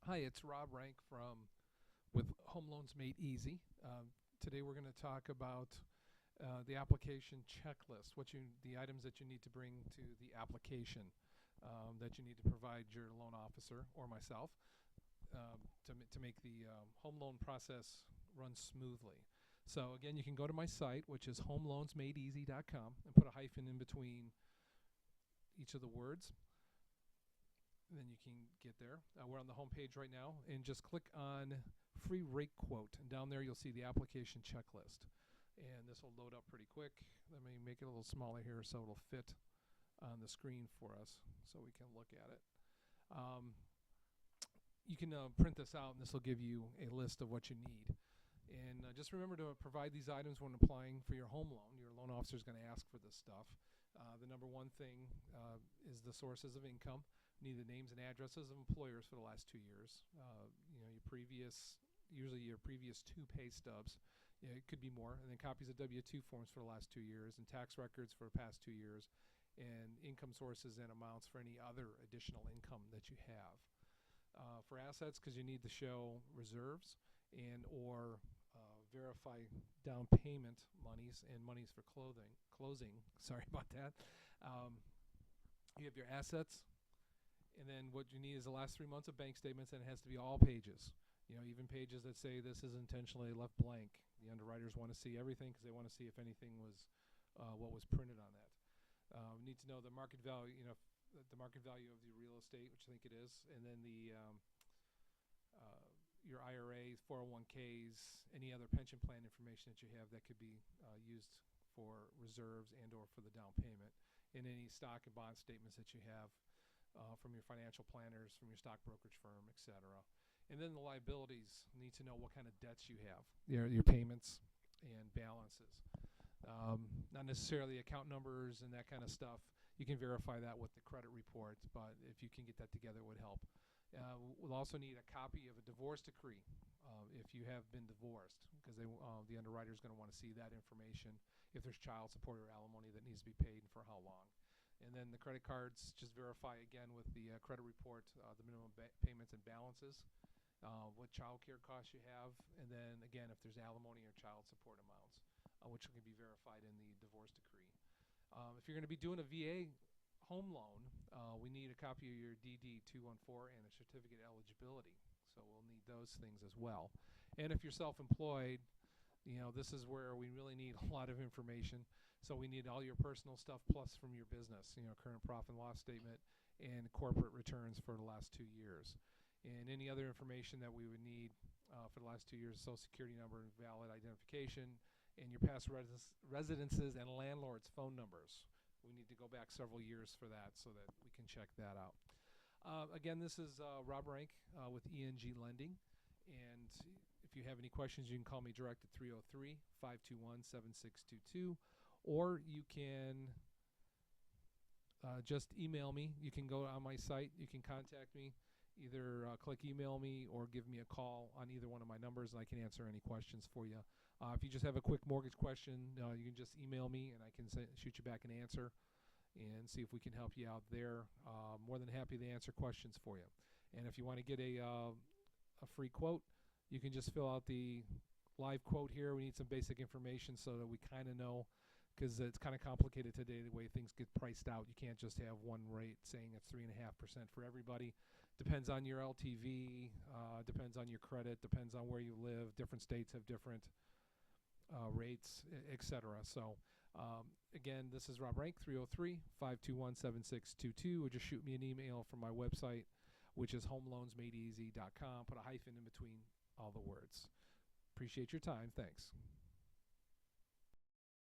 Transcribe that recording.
Hi, it's Rob Rank with Home Loans Made Easy. Today we're going to talk about the application checklist, the items that you need to bring to the application that you need to provide your loan officer or myself to make the home loan process run smoothly. So again, you can go to my site, which is homeloansmadeeasy.com, and put a hyphen in between each of the words. And then you can get there. We're on the home page right now, and just click on free rate quote, and down there you'll see the application checklist, and this will load up pretty quick. Let me make it a little smaller here so it'll fit on the screen for us so we can look at it. You can print this out, and this will give you a list of what you need. And just remember to provide these items when applying for your home loan. Your loan officer is going to ask for this stuff. The number one thing is the sources of income. Need the names and addresses of employers for the last 2 years. Usually your previous 2 pay stubs. It could be more. And then copies of W-2 forms for the last 2 years, and tax records for the past 2 years, and income sources and amounts for any other additional income that you have. For assets, because you need to show reserves and or verify down payment monies and monies for closing. Sorry about that. You have your assets. And then what you need is the last 3 months of bank statements, and it has to be all pages. Even pages that say this is intentionally left blank. The underwriters want to see everything because they want to see if anything was what was printed on that. We need to know the market value, the market value of the real estate, which I think it is, and then your IRAs, 401ks, any other pension plan information that you have that could be used for reserves and or for the down payment, and any stock and bond statements that you have from your financial planners, from your stock brokerage firm, etc. And then the liabilities, need to know what kind of debts you have, your payments and balances. Not necessarily account numbers and that kind of stuff. You can verify that with the credit report, but if you can get that together, it would help. We'll also need a copy of a divorce decree if you have been divorced, because the underwriter is going to want to see that information, if there's child support or alimony that needs to be paid and for how long. And then the credit cards, just verify again with the credit report the minimum payments and balances, what child care costs you have, and then again if there's alimony or child support amounts, which can be verified in the divorce decree. If you're going to be doing a VA home loan, we need a copy of your DD-214 and a certificate of eligibility. So we'll need those things as well. And if you're self-employed, this is where we really need a lot of information. So we need all your personal stuff plus from your business, current profit and loss statement and corporate returns for the last 2 years. And any other information that we would need for the last 2 years, Social Security number and valid identification, and your past residences and landlord's phone numbers. We need to go back several years for that so that we can check that out. Again, this is Rob Rank with ENG Lending. And if you have any questions, you can call me direct at 303-521-7622. Or you can just email me. You can go on my site. You can contact me. Either click email me or give me a call on either one of my numbers, and I can answer any questions for you. If you just have a quick mortgage question, you can just email me, and I can shoot you back an answer and see if we can help you out there. More than happy to answer questions for you. And if you want to get a free quote, you can just fill out the live quote here. We need some basic information so that we kind of know, because it's kind of complicated today the way things get priced out. You can't just have one rate saying it's 3.5% for everybody. Depends on your LTV, depends on your credit, depends on where you live. Different states have different rates, etc. So again, this is Rob Rank, 303-521-7622, or just shoot me an email from my website, which is homeloansmadeeasy.com. Put a hyphen in between all the words. Appreciate your time. Thanks.